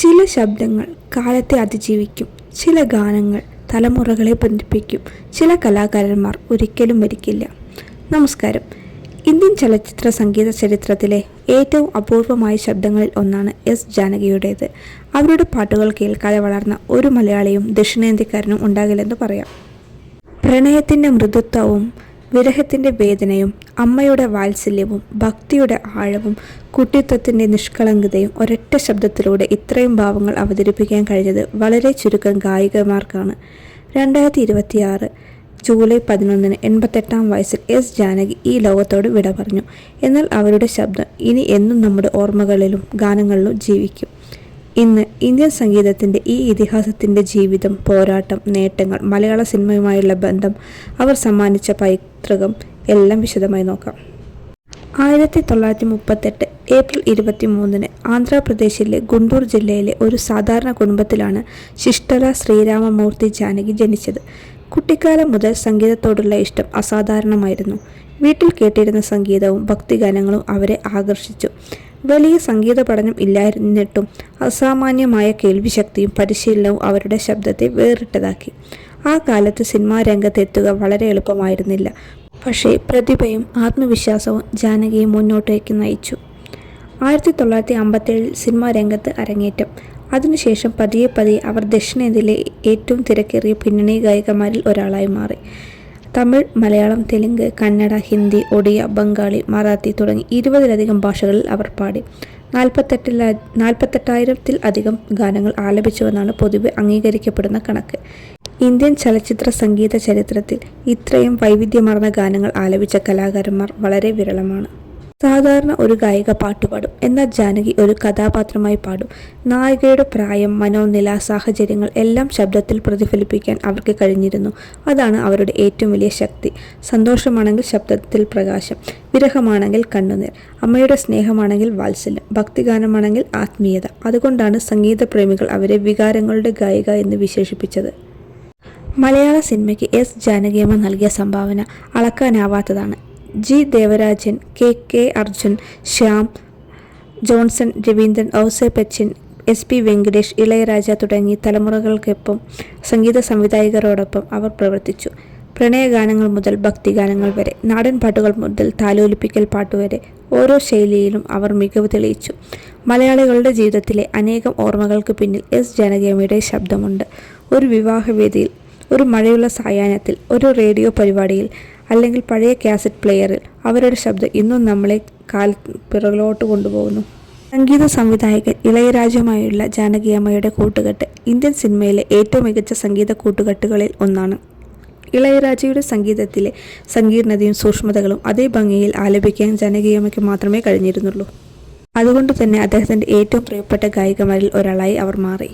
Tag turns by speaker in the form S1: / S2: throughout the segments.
S1: ചില ശബ്ദങ്ങൾ കാലത്തെ അതിജീവിക്കും, ചില ഗാനങ്ങൾ തലമുറകളെ ബന്ധിപ്പിക്കും, ചില കലാകാരന്മാർ ഒരിക്കലും മരിക്കില്ല. നമസ്കാരം. ഇന്ത്യൻ ചലച്ചിത്ര സംഗീത ചരിത്രത്തിലെ ഏറ്റവും അപൂർവമായ ശബ്ദങ്ങളിൽ ഒന്നാണ് എസ് ജാനകിയുടേത്. അവരുടെ പാട്ടുകൾ കേൾക്കാതെ വളർന്ന ഒരു മലയാളിയും ദക്ഷിണേന്ത്യക്കാരനും ഉണ്ടാകില്ലെന്ന് പറയാം. പ്രണയത്തിൻ്റെ മൃദുത്വവും വിരഹത്തിൻ്റെ വേദനയും അമ്മയുടെ വാത്സല്യവും ഭക്തിയുടെ ആഴവും കുട്ടിത്വത്തിൻ്റെ നിഷ്കളങ്കതയും ഒരൊറ്റ ശബ്ദത്തിലൂടെ ഇത്രയും ഭാവങ്ങൾ അവതരിപ്പിക്കാൻ കഴിഞ്ഞത് വളരെ ചുരുക്കം ഗായികമാർക്കാണ്. 2026 ജൂലൈ 11 88-ാം വയസ്സിൽ എസ് ജാനകി ഈ ലോകത്തോട് വിട പറഞ്ഞു. എന്നാൽ അവരുടെ ശബ്ദം ഇനി എന്നും നമ്മുടെ ഓർമ്മകളിലും ഗാനങ്ങളിലും ജീവിക്കും. ഇന്ന് ഇന്ത്യൻ സംഗീതത്തിൻ്റെ ഈ ഇതിഹാസത്തിൻ്റെ ജീവിതം, പോരാട്ടം, നേട്ടങ്ങൾ, മലയാള സിനിമയുമായുള്ള ബന്ധം, അവർ സമ്മാനിച്ച പൈതൃകം എല്ലാം വിശദമായി നോക്കാം. 1938 ഏപ്രിൽ 23 ആന്ധ്രാപ്രദേശിലെ ഗുണ്ടൂർ ജില്ലയിലെ ഒരു സാധാരണ കുടുംബത്തിലാണ് ശിഷ്ടല ശ്രീരാമമൂർത്തി ജാനകി ജനിച്ചത്. കുട്ടിക്കാലം മുതൽ സംഗീതത്തോടുള്ള ഇഷ്ടം അസാധാരണമായിരുന്നു. വീട്ടിൽ കേട്ടിരുന്ന സംഗീതവും ഭക്തിഗാനങ്ങളും അവരെ ആകർഷിച്ചു. വലിയ സംഗീത പഠനം ഇല്ലായിരുന്നിട്ടും അസാമാന്യമായ കേൾവിശക്തിയും പരിശീലനവും അവരുടെ ശബ്ദത്തെ വേറിട്ടതാക്കി. ആ കാലത്ത് സിനിമാ രംഗത്തെത്തുക വളരെ എളുപ്പമായിരുന്നില്ല. പക്ഷേ പ്രതിഭയും ആത്മവിശ്വാസവും ജാനകിയെ മുന്നോട്ടേക്ക് നയിച്ചു. 1957 സിനിമാ രംഗത്ത് അരങ്ങേറ്റം. അതിനുശേഷം പതിയെ അവർ ദക്ഷിണേന്ത്യയിലെ ഏറ്റവും തിരക്കേറിയ പിന്നണി ഗായികമാരിൽ ഒരാളായി മാറി. തമിഴ്, മലയാളം, തെലുങ്ക്, കന്നഡ, ഹിന്ദി, ഒഡിയ, ബംഗാളി, മറാത്തി തുടങ്ങി 20-ലധികം ഭാഷകളിൽ അവർ പാടി. 48,000-ൽ-അധികം ഗാനങ്ങൾ ആലപിച്ചുവെന്നാണ് പൊതുവെ അംഗീകരിക്കപ്പെടുന്ന കണക്ക്. ഇന്ത്യൻ ചലച്ചിത്ര സംഗീത ചരിത്രത്തിൽ ഇത്രയും വൈവിധ്യമാർന്ന ഗാനങ്ങൾ ആലപിച്ച കലാകാരന്മാർ വളരെ വിരളമാണ്. സാധാരണ ഒരു ഗായിക പാട്ടുപാടും, എന്നാൽ ജാനകി ഒരു കഥാപാത്രമായി പാടും. നായികയുടെ പ്രായം, മനോനില, സാഹചര്യങ്ങൾ എല്ലാം ശബ്ദത്തിൽ പ്രതിഫലിപ്പിക്കാൻ അവർക്ക് കഴിഞ്ഞിരുന്നു. അതാണ് അവരുടെ ഏറ്റവും വലിയ ശക്തി. സന്തോഷമാണെങ്കിൽ ശബ്ദത്തിൽ പ്രകാശം, വിരഹമാണെങ്കിൽ കണ്ണുനീർ, അമ്മയുടെ സ്നേഹമാണെങ്കിൽ വാത്സല്യം, ഭക്തിഗാനമാണെങ്കിൽ ആത്മീയത. അതുകൊണ്ടാണ് സംഗീത പ്രേമികൾ അവരെ വികാരങ്ങളുടെ ഗായിക എന്ന് വിശേഷിപ്പിച്ചത്. മലയാള സിനിമയ്ക്ക് എസ് ജാനകിയമ്മ നൽകിയ സംഭാവന അളക്കാനാവാത്തതാണ്. G Devarajan, K Arjun, Shyam, Johnson, Raveendran, Ouseppachan, SP Venkatesh, Ilaiyaraaja തുടങ്ങി തലമുറകൾക്കൊപ്പം സംഗീത സംവിധായകരോടൊപ്പം അവർ പ്രവർത്തിച്ചു. പ്രണയഗാനങ്ങൾ മുതൽ ഭക്തിഗാനങ്ങൾ വരെ, നാടൻ പാട്ടുകൾ മുതൽ താലോലിപ്പിക്കൽ പാട്ടുവരെ ഓരോ ശൈലിയിലും അവർ മികവ് തെളിയിച്ചു. മലയാളികളുടെ ജീവിതത്തിലെ അനേകം ഓർമ്മകൾക്ക് പിന്നിൽ എസ് ജാനകിയമ്മയുടെ ശബ്ദമുണ്ട്. ഒരു വിവാഹവേദിയിൽ, ഒരു മഴയുള്ള സായാഹ്നത്തിൽ, ഒരു റേഡിയോ പരിപാടിയിൽ, അല്ലെങ്കിൽ പഴയ കാസറ്റ് പ്ലെയറിൽ അവരുടെ ശബ്ദം ഇന്നും നമ്മളെ പിറകിലോട്ട് കൊണ്ടുപോകുന്നു. സംഗീത സംവിധായകൻ ഇളയരാജയുമായുള്ള ജാനകിയമ്മയുടെ കൂട്ടുകെട്ട് ഇന്ത്യൻ സിനിമയിലെ ഏറ്റവും മികച്ച സംഗീത കൂട്ടുകെട്ടുകളിൽ ഒന്നാണ്. ഇളയരാജയുടെ സംഗീതത്തിലെ സങ്കീർണതയും സൂക്ഷ്മതകളും അതേ ഭംഗിയിൽ ആലപിക്കാൻ ജാനകിയമ്മയ്ക്ക് മാത്രമേ കഴിഞ്ഞിരുന്നുള്ളൂ. അതുകൊണ്ട് തന്നെ അദ്ദേഹത്തിൻ്റെ ഏറ്റവും പ്രിയപ്പെട്ട ഗായികമാരിൽ ഒരാളായി അവർ മാറി.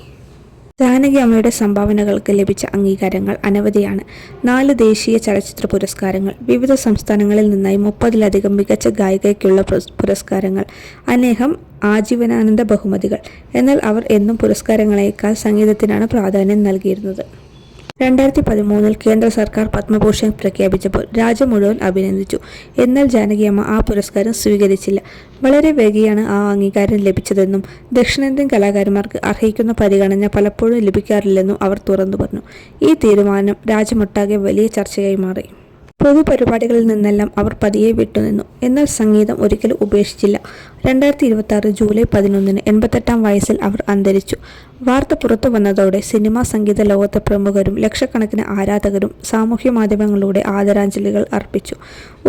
S1: ജാനകി അമ്മയുടെ സംഭാവനകൾക്ക് ലഭിച്ച അംഗീകാരങ്ങൾ അനവധിയാണ്. 4 ദേശീയ ചലച്ചിത്ര പുരസ്കാരങ്ങൾ, വിവിധ സംസ്ഥാനങ്ങളിൽ നിന്നായി 30-ലധികം മികച്ച ഗായികയ്ക്കുള്ള പുരസ്കാരങ്ങൾ, അനേകം ആജീവനാനന്ദ ബഹുമതികൾ. എന്നാൽ അവർ എന്നും പുരസ്കാരങ്ങളേക്കാൾ സംഗീതത്തിനാണ് പ്രാധാന്യം നൽകിയിരുന്നത്. 2013 കേന്ദ്ര സർക്കാർ പത്മഭൂഷൺ പ്രഖ്യാപിച്ചപ്പോൾ രാജ്യം മുഴുവൻ അഭിനന്ദിച്ചു. എന്നാൽ ജാനകിയമ്മ ആ പുരസ്കാരം സ്വീകരിച്ചില്ല. വളരെ വൈകിയാണ് ആ അംഗീകാരം ലഭിച്ചതെന്നും ദക്ഷിണേന്ത്യൻ കലാകാരന്മാർക്ക് അർഹിക്കുന്ന പരിഗണന പലപ്പോഴും ലഭിക്കാറില്ലെന്നും അവർ തുറന്നു പറഞ്ഞു. ഈ തീരുമാനം രാജ്യമൊട്ടാകെ വലിയ ചർച്ചയായി മാറി. പൊതുപരിപാടികളിൽ നിന്നെല്ലാം അവർ പതിയെ വിട്ടുനിന്നു. എന്നാൽ സംഗീതം ഒരിക്കലും ഉപേക്ഷിച്ചില്ല. 2026 ജൂലൈ 11 88-ാം വയസ്സിൽ അവർ അന്തരിച്ചു. വാർത്ത പുറത്തു വന്നതോടെ സിനിമാ സംഗീത ലോകത്തെ പ്രമുഖരും ലക്ഷക്കണക്കിന് ആരാധകരും സാമൂഹ്യ മാധ്യമങ്ങളിലൂടെ ആദരാഞ്ജലികൾ അർപ്പിച്ചു.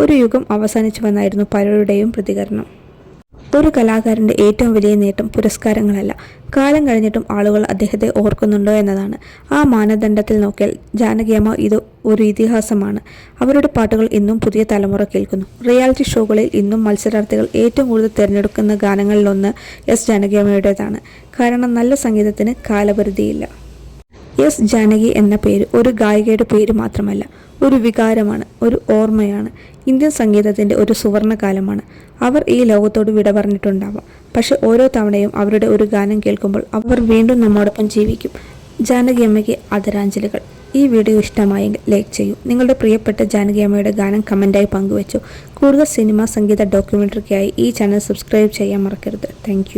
S1: ഒരു യുഗം അവസാനിച്ചുവെന്നായിരുന്നു പലരുടെയും പ്രതികരണം. ഒരു കലാകാരൻ്റെ ഏറ്റവും വലിയ നേട്ടം പുരസ്കാരങ്ങളല്ല, കാലം കഴിഞ്ഞിട്ടും ആളുകൾ അദ്ദേഹത്തെ ഓർക്കുന്നുണ്ടോ എന്നതാണ്. ആ മാനദണ്ഡത്തിൽ നോക്കിയാൽ ജാനകിയമ്മ ഒരു ഇതിഹാസമാണ്. അവരുടെ പാട്ടുകൾ ഇന്നും പുതിയ തലമുറ കേൾക്കുന്നു. റിയാലിറ്റി ഷോകളിൽ ഇന്നും മത്സരാർത്ഥികൾ ഏറ്റവും കൂടുതൽ തിരഞ്ഞെടുക്കുന്ന ഗാനങ്ങളിലൊന്ന് എസ് ജാനകിയമ്മയുടേതാണ്. കാരണം നല്ല സംഗീതത്തിന് കാലപരിധിയില്ല. എസ് ജാനകി എന്ന പേര് ഒരു ഗായികയുടെ പേര് മാത്രമല്ല, ഒരു വികാരമാണ്, ഒരു ഓർമ്മയാണ്. ഇന്ത്യൻ സംഗീതത്തിൻ്റെ ഒരു സുവർണ കാലമാണ്. അവർ ഈ ലോകത്തോട് വിട പറഞ്ഞിട്ടുണ്ടാവാം, പക്ഷെ ഓരോ തവണയും അവരുടെ ഒരു ഗാനം കേൾക്കുമ്പോൾ അവർ വീണ്ടും നമ്മോടൊപ്പം ജീവിക്കും. ജാനകിയമ്മയ്ക്ക് ആദരാഞ്ജലികൾ. ഈ വീഡിയോ ഇഷ്ടമായെങ്കിൽ ലൈക്ക് ചെയ്യൂ. നിങ്ങളുടെ പ്രിയപ്പെട്ട ജാനകിയമ്മയുടെ ഗാനം കമൻറ്റായി പങ്കുവച്ചു. കൂടുതൽ സിനിമ, സംഗീത, ഡോക്യുമെൻ്ററിക്കായി ഈ ചാനൽ സബ്സ്ക്രൈബ് ചെയ്യാൻ മറക്കരുത്. താങ്ക്